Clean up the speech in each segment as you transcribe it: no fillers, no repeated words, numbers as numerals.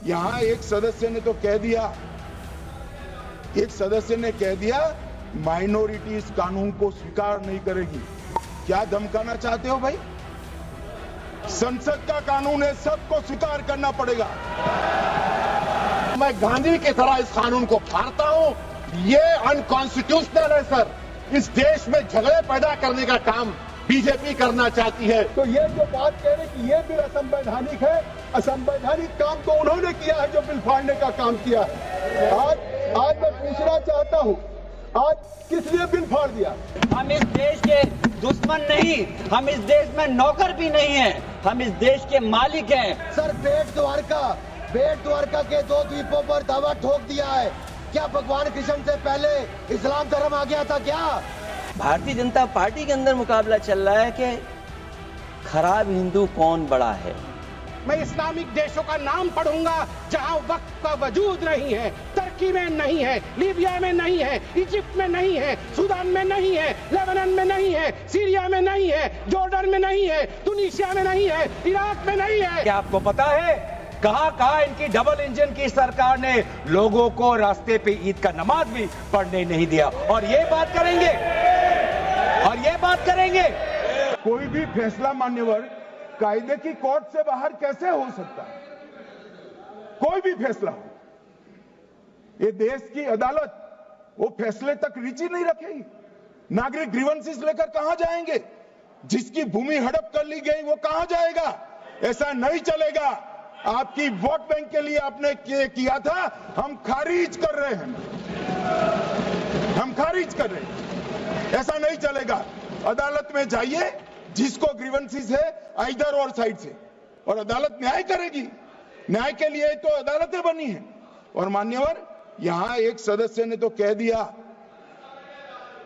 यहां एक सदस्य ने तो कह दिया, एक सदस्य ने कह दिया माइनॉरिटी इस कानून को स्वीकार नहीं करेगी। क्या धमकाना चाहते हो भाई? संसद का कानून है, सबको स्वीकार करना पड़ेगा। मैं गांधी की तरह इस कानून को फाड़ता हूं। ये अनकॉन्स्टिट्यूशनल है सर। इस देश में झगड़े पैदा करने का काम बीजेपी करना चाहती है। तो ये जो बात कह रहे कि ये बिल असंवैधानिक है, असंवैधानिक काम तो उन्होंने किया है जो बिल फाड़ने का काम किया है। आज मैं पूछना चाहता हूं, आज किस लिए बिल फाड़ दिया? हम इस देश के दुश्मन नहीं, हम इस देश में नौकर भी नहीं है, हम इस देश के मालिक हैं। सर बेट द्वारका के 2 द्वीपों पर दावा ठोक दिया है। क्या भगवान कृष्ण से पहले इस्लाम धर्म आ गया था क्या? भारतीय जनता पार्टी के अंदर मुकाबला चल रहा है कि खराब हिंदू कौन बड़ा है। मैं इस्लामिक देशों का नाम पढ़ूंगा जहां वक्त का वजूद नहीं है, तुर्की में नहीं है, लीबिया में नहीं है, इजिप्ट में नहीं है, सूडान में नहीं है, लेबनान में नहीं है, सीरिया में नहीं है, जॉर्डन में नहीं है, तुनीसिया में नहीं है, इराक में नहीं है। क्या आपको पता है कहां इनकी डबल इंजन की सरकार ने लोगों को रास्ते पे ईद का नमाज भी पढ़ने नहीं दिया? और ये बात करेंगे कोई भी फैसला मान्यवर कायदे की कोर्ट से बाहर कैसे हो सकता है? कोई भी फैसला हो, ये देश की अदालत वो फैसले तक रुचि नहीं रखेगी। नागरिक ग्रीवेंसेस लेकर कहां जाएंगे? जिसकी भूमि हड़प कर ली गई वो कहां जाएगा? ऐसा नहीं चलेगा। आपकी वोट बैंक के लिए आपने किया था, हम खारिज कर रहे हैं, हम खारिज कर रहे हैं। ऐसा नहीं चलेगा। अदालत में जाइए, जिसको ग्रीवेंसेस है इधर और साइड से, और अदालत न्याय करेगी। न्याय के लिए तो अदालतें बनी हैं। और मान्यवर, यहां एक सदस्य ने तो कह दिया,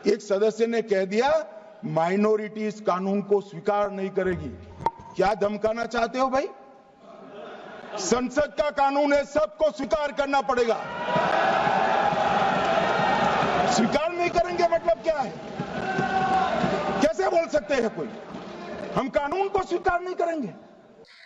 एक सदस्य ने कह दिया माइनॉरिटी इस कानून को स्वीकार नहीं करेगी। क्या धमकाना चाहते हो भाई? संसद का कानून है, सबको स्वीकार करना पड़ेगा। स्वीकार नहीं करेंगे मतलब क्या है? कैसे बोल सकते हैं कोई? हम कानून को स्वीकार नहीं करेंगे।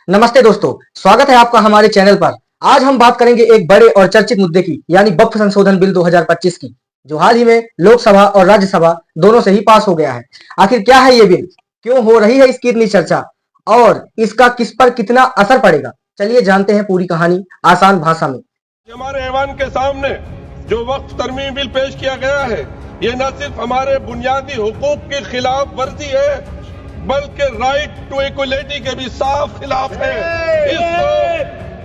नमस्ते दोस्तों, स्वागत है आपका हमारे चैनल पर। आज हम बात करेंगे एक बड़े और चर्चित मुद्दे की, यानी वक्फ संशोधन बिल 2025 की, जो हाल ही में लोकसभा और राज्यसभा दोनों से ही पास हो गया है। आखिर क्या है ये बिल, क्यों हो रही है इसकी इतनी चर्चा, और इसका किस पर कितना असर पड़ेगा? चलिए जानते हैं पूरी कहानी आसान भाषा में। हमारे ऐवान के सामने जो वक्फ तरमीमी बिल पेश किया गया है, ये न सिर्फ हमारे बुनियादी हुकूक की खिलाफ वर्जी है, बल्कि राइट टू इक्वलिटी के भी साफ खिलाफ है।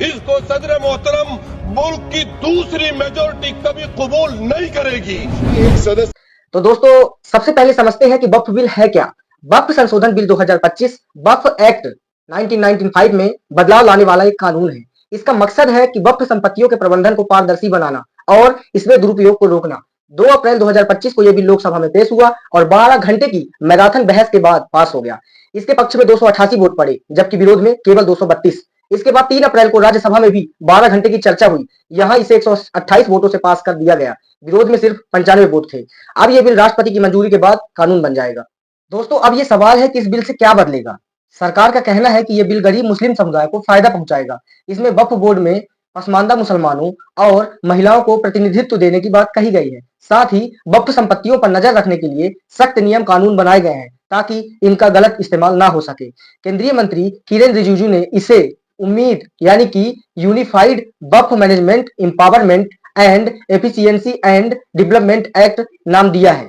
इसको सदर मोहतरम मुल्क की दूसरी मेजोरिटी कभी कबूल नहीं करेगी। एक सदस्य तो दोस्तों, सबसे पहले समझते हैं कि वक्फ बिल है क्या। वक्फ संशोधन बिल 2025 वक्फ एक्ट 1995 में बदलाव लाने वाला एक कानून है। इसका मकसद है कि वक्फ संपत्तियों के प्रबंधन को पारदर्शी बनाना और इसमें दुरुपयोग को रोकना। 2 अप्रैल 2025 को यह बिल लोकसभा में पेश हुआ और 12 घंटे की मैराथन बहस के बाद पास हो गया। इसके पक्ष में 288 वोट पड़े, जबकि विरोध में केवल 232। इसके बाद 3 अप्रैल को राज्यसभा में भी 12 घंटे की चर्चा हुई। यहां इसे 128 वोटों से पास कर दिया गया। विरोध में सिर्फ 95 वोट थे। अब यह बिल राष्ट्रपति की मंजूरी के बाद कानून बन जाएगा। दोस्तों, अब यह सवाल है कि इस बिल से क्या बदलेगा। सरकार का कहना है कि यह बिल गरीब मुस्लिम समुदाय को फायदा पहुंचाएगा। इसमें वक्फ बोर्ड में पसमानदा मुसलमानों और महिलाओं को प्रतिनिधित्व देने की बात कही गई है। साथ ही वक्फ संपत्तियों पर नजर रखने के लिए सख्त नियम कानून बनाए गए हैं ताकि इनका गलत इस्तेमाल ना हो सके। केंद्रीय मंत्री किरेन रिजिजू ने इसे उम्मीद यानी कि unified Waqf management empowerment and efficiency and development act नाम दिया है।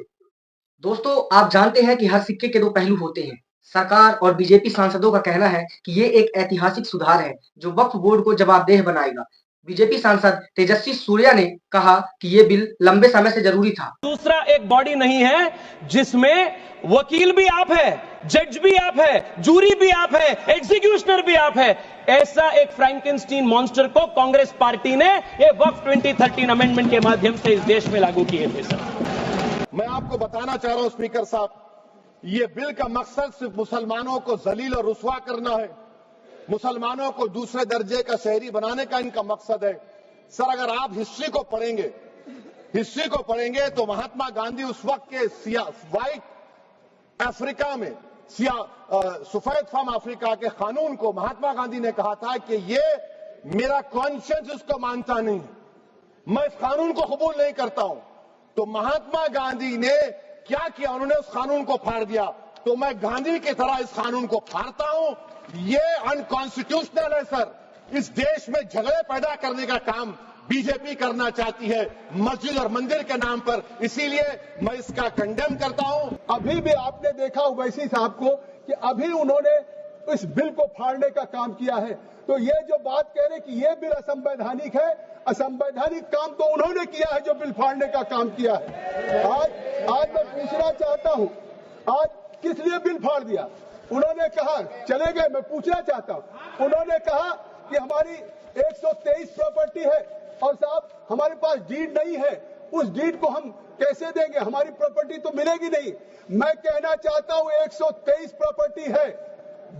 दोस्तों, आप जानते हैं कि हर सिक्के के 2 पहलू होते हैं। सरकार और बीजेपी सांसदों का कहना है कि ये एक ऐतिहासिक सुधार है जो वक्फ बोर्ड को जवाबदेह बनाएगा। बीजेपी सांसद तेजस्वी सूर्या ने कहा कि ये बिल लंबे समय से जरूरी था। दूसरा एक बॉडी नहीं है जिसमें वकील भी आप है, जज भी आप है, जूरी भी आप है, एग्जीक्यूशनर भी आप है। ऐसा एक फ्रैंकेनस्टीन मॉन्स्टर को कांग्रेस पार्टी ने ये वक्फ 2013 अमेंडमेंट के माध्यम से इस देश में लागू किए थे। सर, मैं आपको बताना चाह रहा हूं स्पीकर साहब, ये बिल का मकसद सिर्फ मुसलमानों को जलील और रुस्वा करना है, मुसलमानों को दूसरे दर्जे का शहरी बनाने का इनका मकसद है। सर, अगर आप हिस्ट्री को पढ़ेंगे तो महात्मा गांधी उस वक्त के व्हाइट अफ्रीका में सफेद फार्म अफ्रीका के कानून को महात्मा गांधी ने कहा था कि ये मेरा कॉन्शियंस उसको मानता नहीं है, मैं इस कानून को कबूल नहीं करता हूं। तो महात्मा गांधी ने क्या किया, उन्होंने उस कानून को फाड़ दिया, तो मैं गांधी की तरह इस कानून को फाड़ता हूं। ये अनकॉन्स्टिट्यूशनल है सर। इस देश में झगड़े पैदा करने का काम बीजेपी करना चाहती है मस्जिद और मंदिर के नाम पर, इसीलिए मैं इसका कंडेम करता हूं। अभी भी आपने देखा ओवैसी साहब को कि अभी उन्होंने इस बिल को फाड़ने का काम किया है। तो ये जो बात कह रहे कि ये बिल असंवैधानिक है, असंवैधानिक काम तो उन्होंने किया है जो बिल फाड़ने का काम किया है। आज मैं पूछना चाहता हूं, आज किस लिए बिल फाड़ दिया? उन्होंने कहा, चले गए, मैं पूछना चाहता हूं, उन्होंने कहा कि हमारी 123 प्रॉपर्टी है और साहब हमारे पास डीड नहीं है, उस डीड को हम कैसे देंगे, हमारी प्रॉपर्टी तो मिलेगी नहीं। मैं कहना चाहता हूं 123 प्रॉपर्टी है,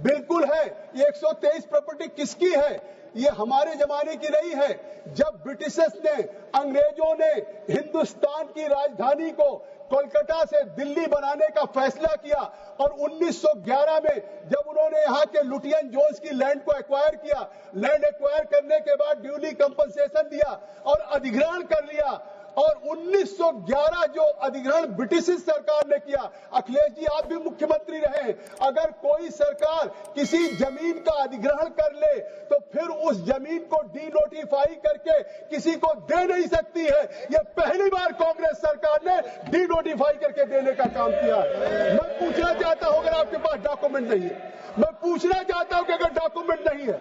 बिल्कुल है। ये 123 प्रॉपर्टी किसकी है? ये हमारे जमाने की नहीं है। जब ब्रिटिशर्स ने, अंग्रेजों ने हिंदुस्तान की राजधानी को कोलकाता से दिल्ली बनाने का फैसला किया और 1911 में जब उन्होंने यहाँ के लुटियन जोन्स की लैंड को एक्वायर किया, लैंड एक्वायर करने के बाद ड्यूली कंपनसेशन दिया और अधिग्रहण कर लिया। और 1911 जो अधिग्रहण ब्रिटिश सरकार ने किया, अखिलेश जी आप भी मुख्यमंत्री रहे, अगर कोई सरकार किसी जमीन का अधिग्रहण कर ले तो फिर उस जमीन को डीनोटिफाई करके किसी को दे नहीं सकती है। यह पहली बार कांग्रेस सरकार ने डीनोटिफाई करके देने का काम किया। मैं पूछना चाहता हूं, अगर आपके पास डॉक्यूमेंट नहीं है, मैं पूछना चाहता हूं कि अगर डॉक्यूमेंट नहीं है,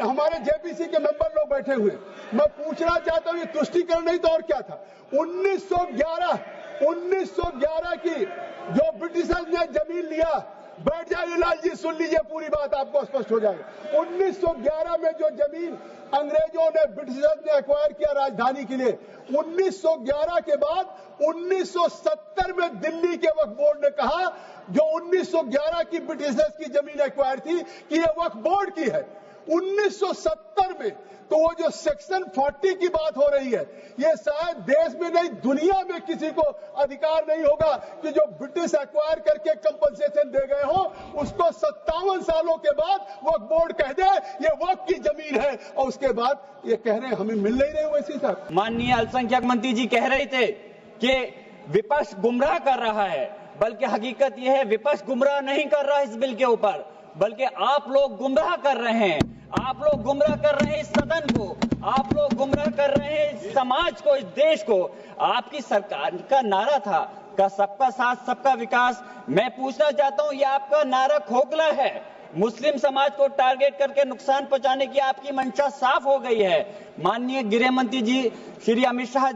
हमारे जेपीसी के मेंबर लोग बैठे हुए, मैं पूछना चाहता हूं ये तुष्टिकरण नहीं तो और क्या था? 1911 की जो ब्रिटिशर्स ने जमीन लिया, बैठ जाइए लाल जी, सुन लीजिए पूरी बात, आपको स्पष्ट हो जाएगा। 1911 में जो जमीन अंग्रेजों ने, ब्रिटिशर्स ने एक्वायर किया राजधानी के लिए, 1911 के बाद 1970 में दिल्ली के वक्फ बोर्ड ने कहा जो 1911 की ब्रिटिशर्स की जमीन एक्वायर थी कि ये वक्फ बोर्ड की है। 1970 में तो वो जो सेक्शन 40 की बात हो रही है, ये शायद देश में नहीं दुनिया में किसी को अधिकार नहीं होगा कि जो ब्रिटिश एक्वायर करके कंपनसेशन दे गए हो उसको 57 सालों के बाद वक्फ बोर्ड कह दे ये वक्फ की जमीन है, और उसके बाद ये कह रहे हैं हमें मिल नहीं रहे वैसे साहब। माननीय अल्पसंख्यक मंत्री जी कह रहे थे कि विपक्ष गुमराह कर रहा है, बल्कि हकीकत यह है विपक्ष गुमराह नहीं कर रहा इस बिल के ऊपर, बल्कि आप लोग गुमराह कर रहे हैं। आप लोग गुमराह कर रहे हैं इस सदन को, आप लोग गुमराह कर रहे हैं इस समाज को, इस देश को। आपकी सरकार का नारा था का सबका साथ सबका विकास। मैं पूछना चाहता हूं ये आपका नारा खोखला है। मुस्लिम समाज को टारगेट करके नुकसान पहुंचाने की आपकी मंशा साफ हो गई है। माननीय गृह मंत्री जी श्री अमित शाह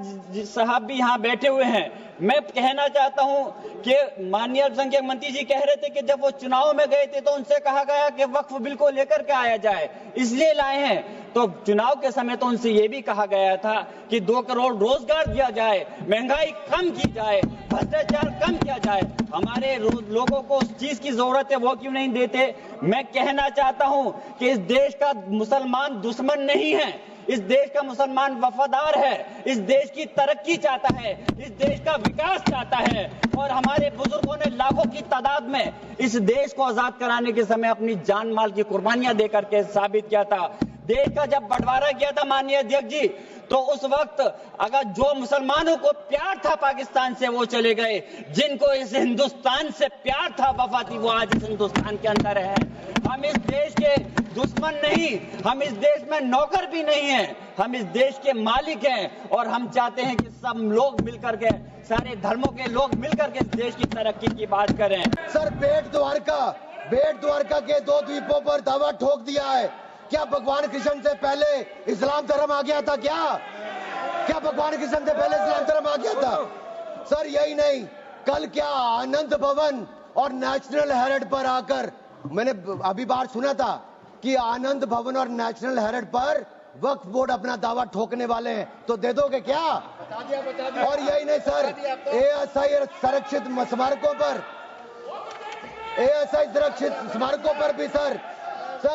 साहब भी यहाँ बैठे हुए हैं। मैं कहना चाहता हूं कि माननीय अल्पसंख्यक मंत्री जी कह रहे थे कि जब वो चुनाव में गए थे तो उनसे कहा गया कि वक्फ बिल को लेकर के आया जाए, इसलिए लाए हैं। तो चुनाव के समय तो उनसे ये भी कहा गया था कि 2 करोड़ रोजगार दिया जाए, महंगाई कम की जाए, भ्रष्टाचार कम किया जाए। हमारे लोगों को उस चीज की जरूरत है, वो क्यों नहीं देते? मैं कहना चाहता हूं कि इस देश का मुसलमान दुश्मन नहीं है, इस देश का मुसलमान वफादार है, इस देश की तरक्की चाहता है, इस देश का विकास चाहता है। और हमारे बुजुर्गों ने लाखों की तादाद में इस देश को आजाद कराने के समय अपनी जान माल की कुर्बानियां देकर के साबित किया था। देश का जब बंटवारा किया था माननीय अध्यक्ष जी, तो उस वक्त अगर जो मुसलमानों को प्यार था पाकिस्तान से वो चले गए, जिनको इस हिंदुस्तान से प्यार था, वफा थी, वो आज इस हिंदुस्तान के अंदर है। हम इस देश के दुश्मन नहीं, हम इस देश में नौकर भी नहीं हैं, हम इस देश के मालिक हैं। और हम चाहते हैं कि सब लोग मिलकर के, सारे धर्मों के लोग मिलकर के इस देश की तरक्की की बात करें। सर बेट द्वारका के 2 द्वीपों पर दावा ठोक दिया है। क्या भगवान कृष्ण से पहले इस्लाम धर्म आ गया था? क्या भगवान कृष्ण से पहले इस्लाम धर्म आ गया था? सर यही नहीं, कल क्या आनंद भवन और नेशनल हेरिटेज पर आकर मैंने अभी बार सुना था कि आनंद भवन और नेशनल हेरिटेज पर वक्फ बोर्ड अपना दावा ठोकने वाले हैं, तो दे दोगे क्या? बता दिया। और यही नहीं सर, एएसआई संरक्षित स्मारकों पर भी सर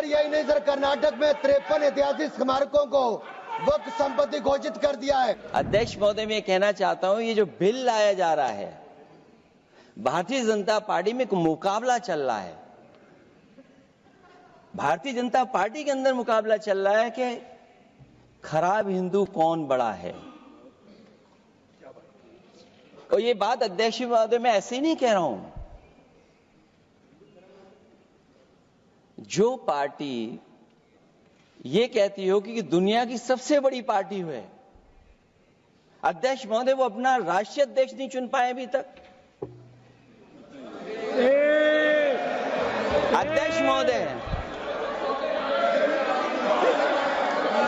यही नहीं सर, कर्नाटक में 53 ऐतिहासिक स्मारकों को वक्फ संपत्ति घोषित कर दिया है। अध्यक्ष महोदय, मैं कहना चाहता हूं ये जो बिल लाया जा रहा है, भारतीय जनता पार्टी में एक मुकाबला चल रहा है। भारतीय जनता पार्टी के अंदर मुकाबला चल रहा है कि खराब हिंदू कौन बड़ा है। और ये बात अध्यक्ष महोदय मैं ऐसे ही नहीं कह रहा हूं। जो पार्टी ये कहती हो कि दुनिया की सबसे बड़ी पार्टी है, अध्यक्ष महोदय वो अपना राष्ट्रीय अध्यक्ष नहीं चुन पाए अभी तक।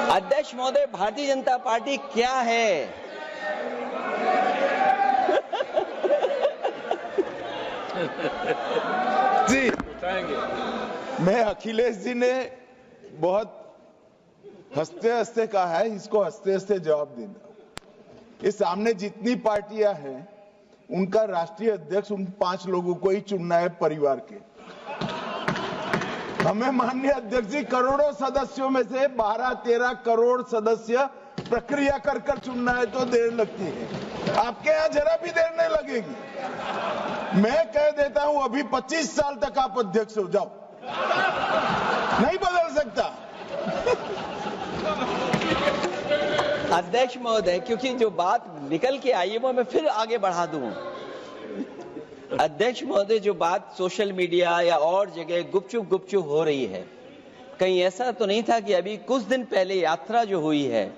अध्यक्ष महोदय भारतीय जनता पार्टी क्या है? जी, मैं अखिलेश जी ने बहुत हंसते हंसते कहा है, इसको हंसते हंसते जवाब देना। इस सामने जितनी पार्टियां हैं उनका राष्ट्रीय अध्यक्ष उन 5 लोगों को ही चुनना है परिवार के। हमें माननीय अध्यक्ष जी करोड़ों सदस्यों में से 12-13 करोड़ सदस्य प्रक्रिया कर कर चुनना है तो देर लगती है। आपके यहां जरा भी देर नहीं लगेगी। मैं कह देता हूं अभी 25 साल तक आप अध्यक्ष हो जाओ, नहीं बदल सकता। अध्यक्ष महोदय, क्योंकि जो बात निकल के आई है वो मैं फिर आगे बढ़ा दूं। अध्यक्ष महोदय, जो बात सोशल मीडिया या और जगह गुपचुप हो रही है, कहीं ऐसा तो नहीं था कि अभी कुछ दिन पहले यात्रा जो हुई है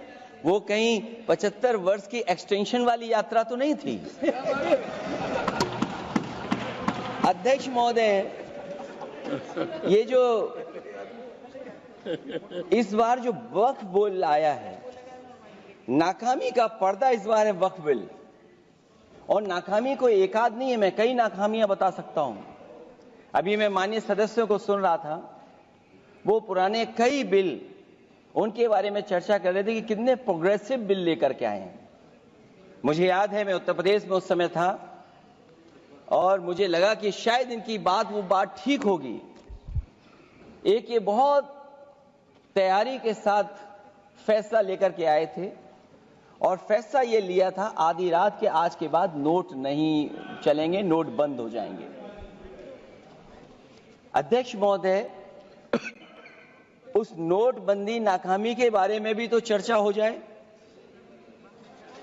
वो कहीं 75 वर्ष की एक्सटेंशन वाली यात्रा तो नहीं थी। अध्यक्ष महोदय, ये जो इस बार जो वक्फ बिल आया है, नाकामी का पर्दा इस बार है वक्फ बिल। और नाकामी कोई एक आध नहीं है, मैं कई नाकामियां बता सकता हूं। अभी मैं माननीय सदस्यों को सुन रहा था, वो पुराने कई बिल उनके बारे में चर्चा कर रहे थे कि कितने प्रोग्रेसिव बिल लेकर के आए हैं। मुझे याद है मैं उत्तर प्रदेश में उस समय था और मुझे लगा कि शायद इनकी वो बात ठीक होगी। एक ये बहुत तैयारी के साथ फैसला लेकर के आए थे और फैसला ये लिया था आधी रात के आज के बाद नोट नहीं चलेंगे, नोट बंद हो जाएंगे। अध्यक्ष महोदय, उस नोटबंदी नाकामी के बारे में भी तो चर्चा हो जाए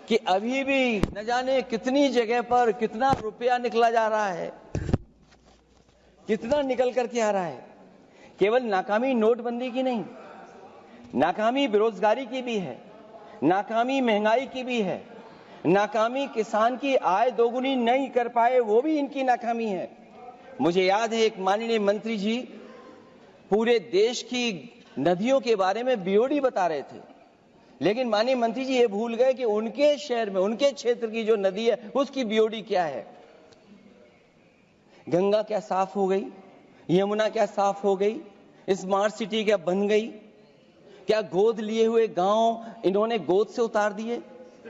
कि अभी भी न जाने कितनी जगह पर कितना रुपया निकला जा रहा है, कितना निकल करके आ रहा है। केवल नाकामी नोटबंदी की नहीं, नाकामी बेरोजगारी की भी है, नाकामी महंगाई की भी है, नाकामी किसान की आय दोगुनी नहीं कर पाए वो भी इनकी नाकामी है। मुझे याद है एक माननीय मंत्री जी पूरे देश की नदियों के बारे में बीओडी बता रहे थे, लेकिन माननीय मंत्री जी ये भूल गए कि उनके शहर में, उनके क्षेत्र की जो नदी है उसकी बीओडी क्या है। गंगा क्या साफ हो गई, यमुना क्या साफ हो गई, स्मार्ट सिटी क्या बन गई, क्या गोद लिए हुए गांव इन्होंने गोद से उतार दिए,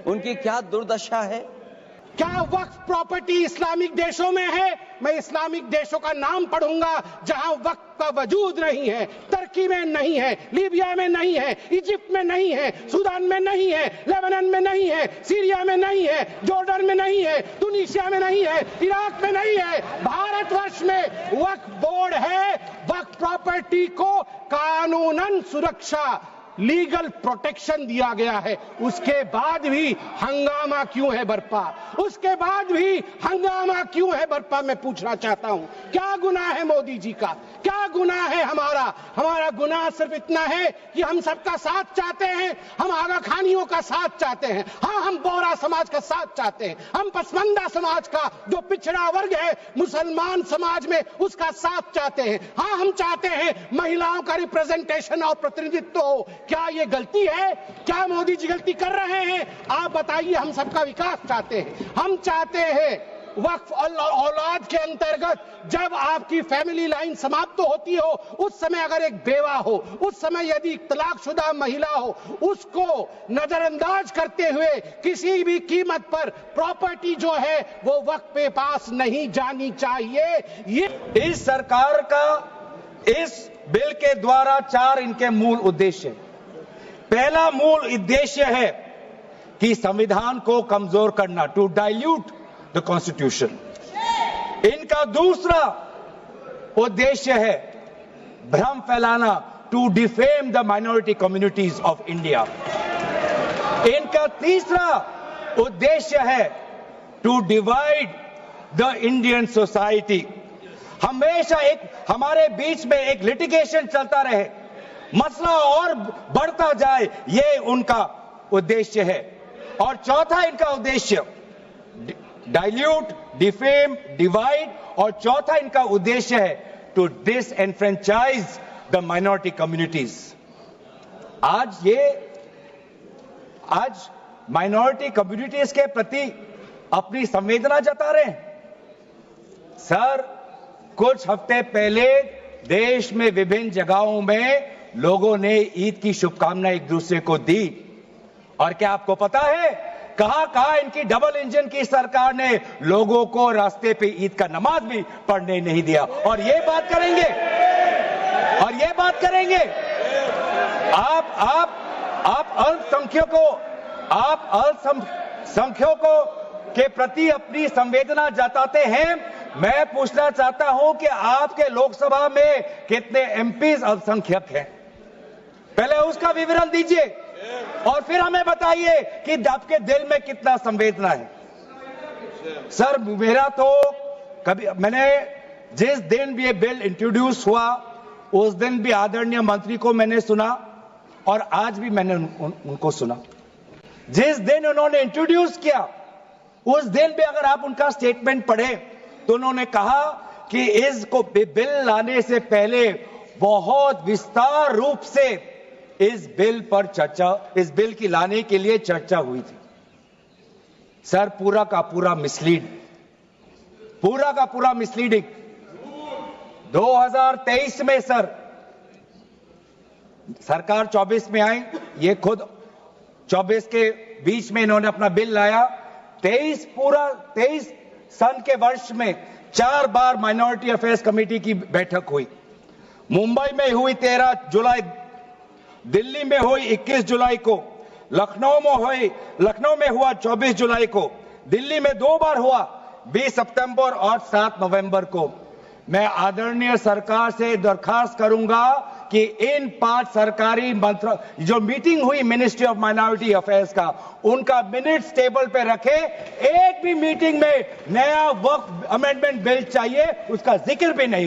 उनकी क्या दुर्दशा है। क्या वक्फ प्रॉपर्टी इस्लामिक देशों में है? मैं इस्लामिक देशों का नाम पढ़ूंगा जहां वक्फ का वजूद नहीं है। तुर्की में नहीं है, लीबिया में नहीं है, इजिप्ट में नहीं है, सूडान में नहीं है, लेबनान में नहीं है, सीरिया में नहीं है, जॉर्डन में नहीं है, तुनीसिया में नहीं है, इराक में नहीं है, भारतवर्ष में वक्फ बोर्ड है। वक्फ प्रॉपर्टी को कानूनन सुरक्षा, लीगल प्रोटेक्शन दिया गया है, उसके बाद भी हंगामा क्यों है बरपा? उसके बाद भी हंगामा क्यों है बरपा? मैं पूछना चाहता हूं, क्या गुनाह है मोदी जी का? क्या गुनाह है हमारा? हमारा गुनाह सिर्फ इतना है कि हम सबका साथ चाहते हैं, हम आगा खानियों का साथ चाहते हैं, हाँ हम बोहरा समाज का साथ चाहते हैं, हम पसमंदा समाज का जो पिछड़ा वर्ग है मुसलमान समाज में उसका साथ चाहते हैं, हाँ हम चाहते हैं महिलाओं का रिप्रेजेंटेशन और प्रतिनिधित्व हो। क्या ये गलती है? क्या मोदी जी गलती कर रहे हैं? आप बताइए। हम सबका विकास चाहते हैं, हम चाहते हैं वक्फ औलाद के अंतर्गत जब आपकी फैमिली लाइन समाप्त होती हो उस समय अगर एक बेवा हो, उस समय यदि तलाकशुदा महिला हो, उसको नजरअंदाज करते हुए किसी भी कीमत पर प्रॉपर्टी जो है वो वक्फ पे पास नहीं जानी चाहिए। ये इस सरकार का इस बिल के द्वारा 4 इनके मूल उद्देश्य। पहला मूल उद्देश्य है कि संविधान को कमजोर करना, टू डाइल्यूट द कॉन्स्टिट्यूशन। इनका दूसरा उद्देश्य है भ्रम फैलाना, to defame the minority communities of India. इनका तीसरा उद्देश्य है to divide the Indian society. हमेशा एक हमारे बीच में एक लिटिगेशन चलता रहे, मसला और बढ़ता जाए, ये उनका उद्देश्य है। और चौथा इनका उद्देश्य डाइल्यूट, डिफेम, डिवाइड, और चौथा इनका उद्देश्य है to disenfranchise the minority communities. आज माइनॉरिटी कम्युनिटीज के प्रति अपनी संवेदना जता रहे हैं। सर, कुछ हफ्ते पहले देश में विभिन्न जगहों में लोगों ने ईद की शुभकामनाएं एक दूसरे को दी, और क्या आपको पता है कहां इनकी डबल इंजन की सरकार ने लोगों को रास्ते पे ईद का नमाज भी पढ़ने नहीं दिया। और ये बात करेंगे आप अल्पसंख्यकों के प्रति अपनी संवेदना जताते हैं। मैं पूछना चाहता हूं कि आपके लोकसभा में कितने एमपीज अल्पसंख्यक हैं? पहले उसका विवरण दीजिए और फिर हमें बताइए कि आपके दिल में कितना संवेदना है। सर, मेरा तो मैंने जिस दिन भी ये बिल इंट्रोड्यूस हुआ उस दिन भी आदरणीय मंत्री को मैंने सुना, और आज भी मैंने उनको सुना। जिस दिन उन्होंने इंट्रोड्यूस किया उस दिन भी अगर आप उनका स्टेटमेंट पढ़े तो उन्होंने कहा कि इसको बिल लाने से पहले बहुत विस्तार रूप से इस बिल की लाने के लिए चर्चा हुई थी। सर, पूरा का पूरा मिसलीडिंग। 2023 में सर सरकार 24 में आई, ये खुद 24 के बीच में इन्होंने अपना बिल लाया। 23 सन के वर्ष में 4 बार माइनॉरिटी अफेयर्स कमेटी की बैठक हुई। मुंबई में हुई 13 जुलाई, दिल्ली में हुई 21 जुलाई को, लखनऊ में हुआ 24 जुलाई को, दिल्ली में 2 बार हुआ 20 सितंबर और 7 नवंबर को। मैं आदरणीय सरकार से दरखास्त करूंगा कि इन 5 सरकारी जो मीटिंग हुई मिनिस्ट्री ऑफ माइनॉरिटी अफेयर्स का, उनका मिनट्स टेबल पे रखे। एक भी मीटिंग में नया वक्फ अमेंडमेंट बिल चाहिए उसका जिक्र भी नहीं हुआ।